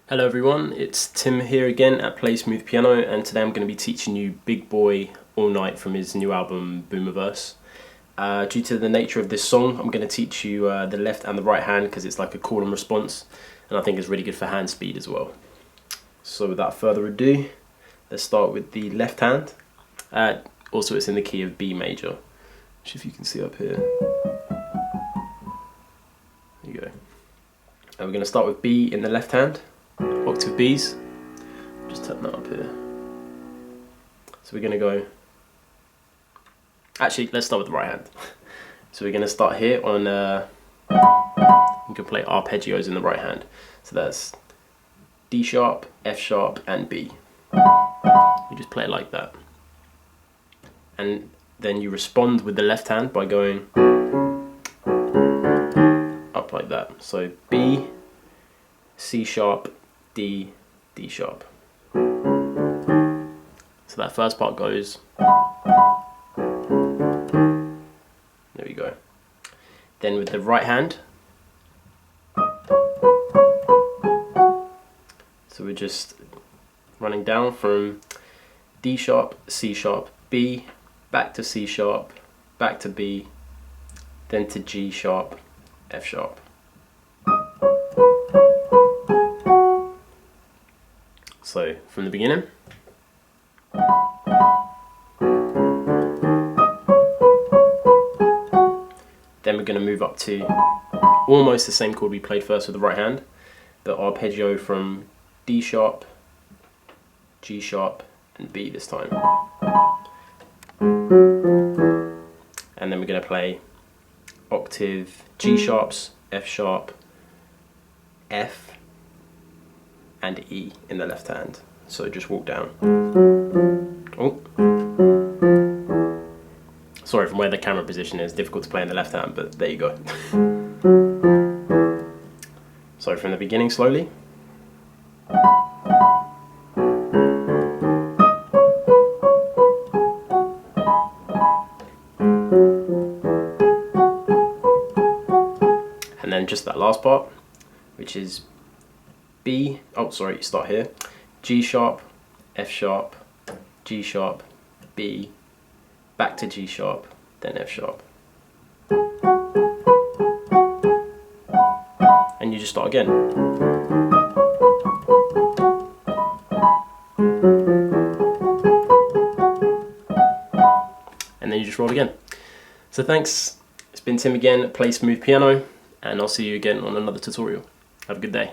Hello everyone, it's Tim here again at Play Smooth Piano, and today I'm going to be teaching you Big Boy All Night from his new album Boomerverse. Due to the nature of this song, I'm going to teach you the left and the right hand because it's like a call and response, and I think it's really good for hand speed as well. So without further ado, let's start with the left hand. Also it's in the key of B major, which if you can see up here. There you go. And we're going to start with B in the left hand. Octave Bs, just turn that up here. So we're going to go, actually let's start with the right hand. So we're going to start here on, you can play arpeggios in the right hand. So that's D sharp, F sharp and B. You just play it like that. And then you respond with the left hand by going up like that. So B, C sharp, D, D sharp. So that first part goes, there we go. Then with the right hand, so we're just running down from D sharp, C sharp, B, back to C sharp, back to B, then to G sharp, F sharp. So from the beginning. Then we're going to move up to almost the same chord we played first with the right hand, but arpeggio from D sharp, G sharp and B this time. And then we're going to play octave G sharps, F sharp, F and E in the left hand. So just walk down. Oh, sorry, from where the camera position is, difficult to play in the left hand, but there you go. So from the beginning slowly. And then just that last part, which is B, oh sorry, start here, G sharp, F sharp, G sharp, B, back to G sharp, then F sharp. And you just start again. And then you just roll again. So thanks, it's been Tim again at Play Smooth Piano, and I'll see you again on another tutorial. Have a good day.